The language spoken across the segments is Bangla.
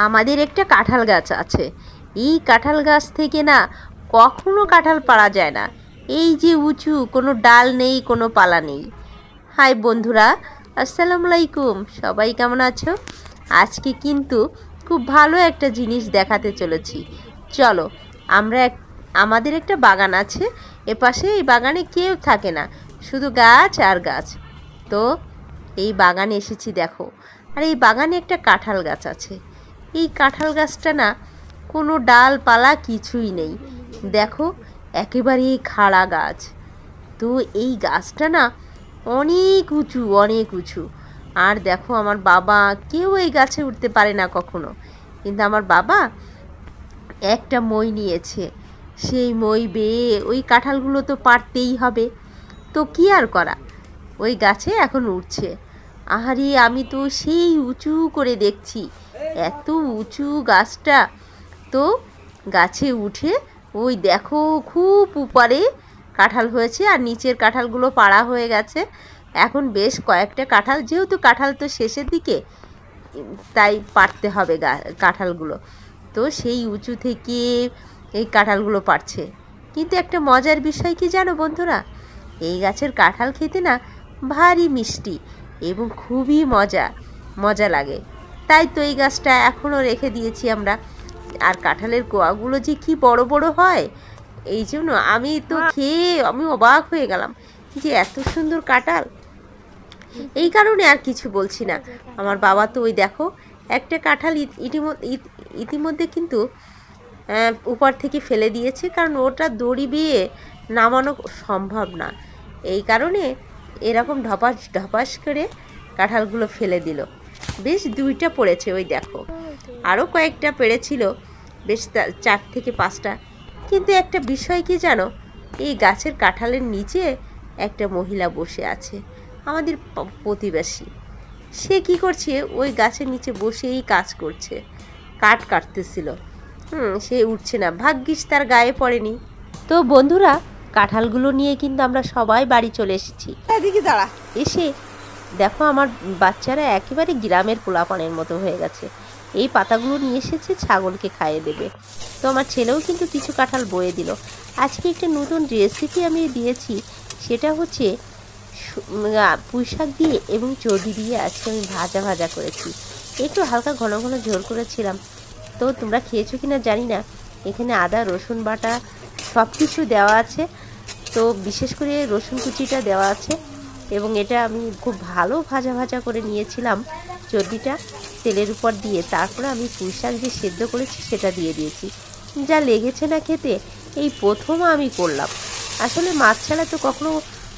আমাদের একটা কাঁঠাল গাছ আছে। এই কাঁঠাল গাছ থেকে না কখনো কাঁঠাল পাড়া যায় না। এই যে উঁচু, কোনো ডাল নেই, কোনো পালা নেই। হাই বন্ধুরা, আসসালামু আলাইকুম। সবাই কেমন আছো? আজকে কিন্তু খুব ভালো একটা জিনিস দেখাতে চলেছি। চলো, আমাদের একটা বাগান আছে। এপাশে এই বাগানে কেউ থাকে না, শুধু গাছ আর গাছ। তো এই বাগানে এসেছি, দেখো। আর এই বাগানে একটা কাঁঠাল গাছ আছে। এই কাঁঠাল গাছটা না কোনো ডালপালা কিছুই নেই, দেখো, একেবারেই খাড়া গাছ। তো এই গাছটা না অনেক উঁচু, অনেক উঁচু। আর দেখো, আমার বাবা, কেউ এই গাছে উঠতে পারে না কখনো, কিন্তু আমার বাবা একটা মই নিয়েছে। সেই মই বেয়ে ওই কাঁঠালগুলো তো পারতেই হবে। তো কি আর করা, ওই গাছে এখন উঠছে। আহারে, আমি তো সেই উঁচু করে দেখছি, এত উঁচু গাছটা। তো গাছে উঠে ওই দেখো, খুব উপরে কাঁঠাল হয়েছে, আর নিচের কাঁঠালগুলো পাড়া হয়ে গেছে। এখন বেশ কয়েকটা কাঁঠাল, যেহেতু কাঁঠাল তো শেষের দিকে, তাই পাড়তে হবে কাঁঠালগুলো। তো সেই উঁচু থেকে এই কাঁঠালগুলো পাড়ছে। কিন্তু একটা মজার বিষয় কি জানো বন্ধুরা, এই গাছের কাঁঠাল খেতে না ভারী মিষ্টি এবং খুবই মজা লাগে। তাই তো এই গাছটা এখনও রেখে দিয়েছি আমরা। আর কাঁঠালের কোয়াগুলো যে কি বড় বড় হয়, এই জন্য আমি তো খেয়ে আমি অবাক হয়ে গেলাম যে এত সুন্দর কাঁঠাল। এই কারণে আর কিছু বলছি না। আমার বাবা তো ওই দেখো, একটা কাঁঠাল ইতিমধ্যে কিন্তু উপর থেকে ফেলে দিয়েছে, কারণ ওটা দড়ি বেয়ে নামানো সম্ভব না। এই কারণে এরকম ঢপাস ঢপাস করে কাঁঠালগুলো ফেলে দিল। বেশ 2টা পড়েছে, ওই দেখো। আরও কয়েকটা পেড়েছিল, বেশ 4 থেকে 5টা। কিন্তু একটা বিষয় কি জানো, এই গাছের কাঁঠালের নিচে একটা মহিলা বসে আছে, আমাদের প্রতিবেশী। সে কি করছে, ওই গাছের নিচে বসেই কাজ করছে, কাটতেছিল। সে উঠছে না, ভাগ্যিস তার গায়ে পড়েনি। তো বন্ধুরা, কাঁঠালগুলো নিয়ে কিন্তু আমরা সবাই বাড়ি চলে এসেছি। এসে দেখো, আমার বাচ্চারা একেবারে গ্রামের পোলাপানের মতো হয়ে গেছে। এই পাতাগুলো নিয়ে এসেছে, ছাগলকে খাইয়ে দেবে। তো আমার ছেলেও কিন্তু কিছু কাঁঠাল বয়ে দিল। আজকে একটা নতুন রেসিপি আমি দিয়েছি, সেটা হচ্ছে পুঁই শাক দিয়ে এবং চর্বি দিয়ে আজকে আমি ভাজা করেছি। একটু হালকা ঘন ঘন ঝোল করেছিলাম। তো তোমরা খেয়েছো কিনা জানি না। এখানে আদা রসুন বাটা সব কিছু দেওয়া আছে। তো বিশেষ করে রসুন কুচিটা দেওয়া আছে, এবং এটা আমি খুব ভালো ভাজা করে নিয়েছিলাম চর্বিটা তেলের উপর দিয়ে। তারপরে আমি পুঁই শাক যে সেদ্ধ করেছি সেটা দিয়ে দিয়েছি। যা লেগেছে না খেতে, এই প্রথম আমি করলাম। আসলে মাছ ছাড়া তো কখনো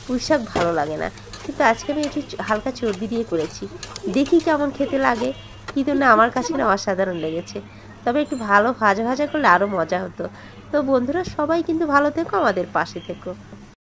পুঁই শাক ভালো লাগে না, কিন্তু আজকে আমি একটু হালকা চর্বি দিয়ে করেছি, দেখি কেমন খেতে লাগে। কিন্তু না, আমার কাছে না অসাধারণ লেগেছে। তবে একটু ভালো ভাজা করলে আরও মজা হতো। তো বন্ধুরা, সবাই কিন্তু ভালো থেকো, আমাদের পাশে থেকো।